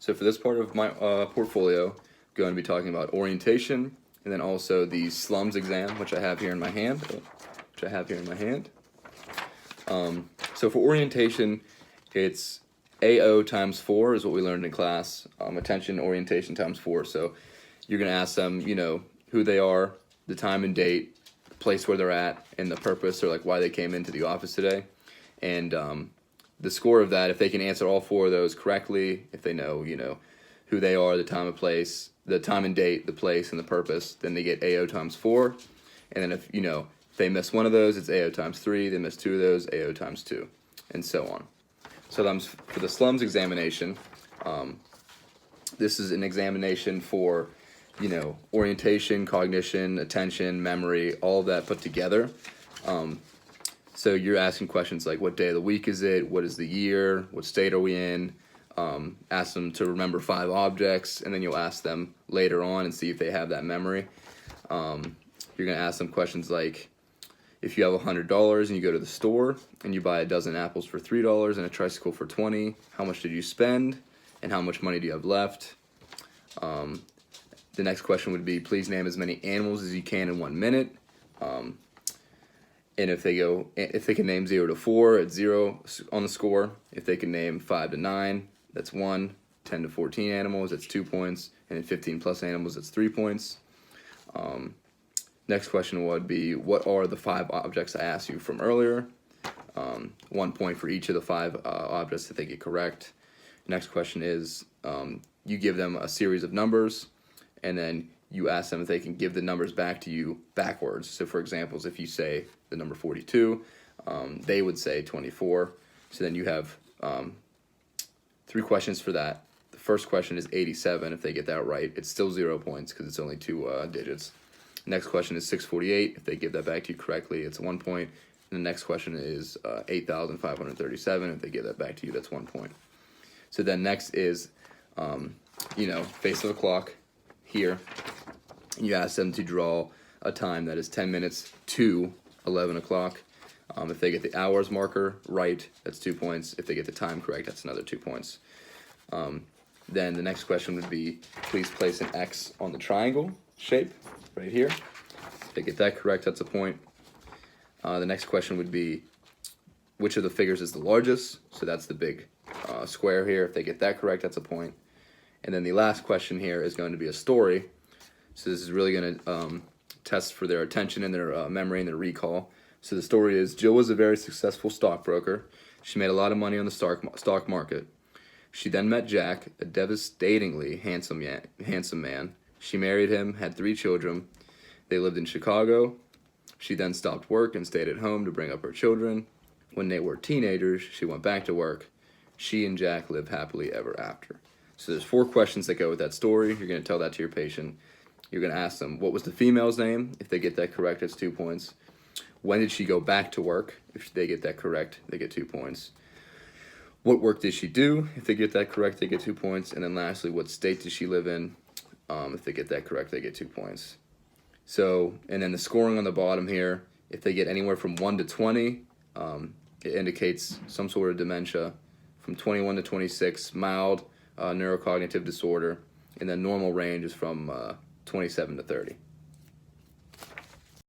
So for this part of my portfolio, I'm going to be talking about orientation, and then also the SLUMS exam, which I have here in my hand. So for orientation, it's AO times 4 is what we learned in class. Attention, orientation times 4. So you're going to ask them, who they are, the time and date, the place where they're at, and the purpose, or like why they came into the office today. And the score of that, if they can answer all 4 of those correctly, if they know, who they are, the time and place, the time and date, the place, and the purpose, then they get AO times 4. And then if, they miss one of those, it's AO times 3. They miss 2 of those, AO times 2, and so on. So for the SLUMS examination, this is an examination for, orientation, cognition, attention, memory, all of that put together. So you're asking questions like, what day of the week is it? What is the year? What state are we in? Ask them to remember 5 objects, and then you'll ask them later on and see if they have that memory. You're going to ask them questions like, if you have $100 and you go to the store and you buy a dozen apples for $3 and a tricycle for $20, how much did you spend, and how much money do you have left? The next question would be, please name as many animals as you can in 1 minute. And if they can name 0 to 4, it's 0 on the score. If they can name 5 to 9, that's 1. 10 to 14 animals, that's 2 points. And then 15 plus animals, that's 3 points. Next question would be, what are the 5 objects I asked you from earlier? 1 point for each of the 5 objects that they get correct. Next question is, you give them a series of numbers, and then you ask them if they can give the numbers back to you backwards. So for example, if you say the number 42, they would say 24. So then you have 3 questions for that. The first question is 87. If they get that right, it's still 0 points because it's only 2 digits. Next question is 648. If they give that back to you correctly, it's 1 point. And the next question is 8,537. If they give that back to you, that's 1 point. So then next is, face of the clock here. You ask them to draw a time that is 10 minutes to 11 o'clock. If they get the hours marker right, that's 2 points. If they get the time correct, that's another 2 points. Then the next question would be, please place an X on the triangle shape right here. If they get that correct, that's a point. The next question would be, which of the figures is the largest? So that's the big square here. If they get that correct, that's a point. And then the last question here is going to be a story. So this is really going to test for their attention and their memory and their recall. So the story is, Jill was a very successful stockbroker. She made a lot of money on the stock market. She then met Jack, a devastatingly handsome man. She married him, had 3 children. They lived in Chicago. She then stopped work and stayed at home to bring up her children. When they were teenagers, she went back to work. She and Jack lived happily ever after. So there's 4 questions that go with that story. You're going to tell that to your patient. You're going to ask them, what was the female's name? If they get that correct, it's 2 points. When did she go back to work? If they get that correct, they get 2 points. What work did she do? If they get that correct, they get 2 points. And then lastly, what state did she live in? If they get that correct, they get 2 points. So, and then the scoring on the bottom here, if they get anywhere from 1 to 20, it indicates some sort of dementia. From 21 to 26, mild neurocognitive disorder. And then normal range is from 27 to 30.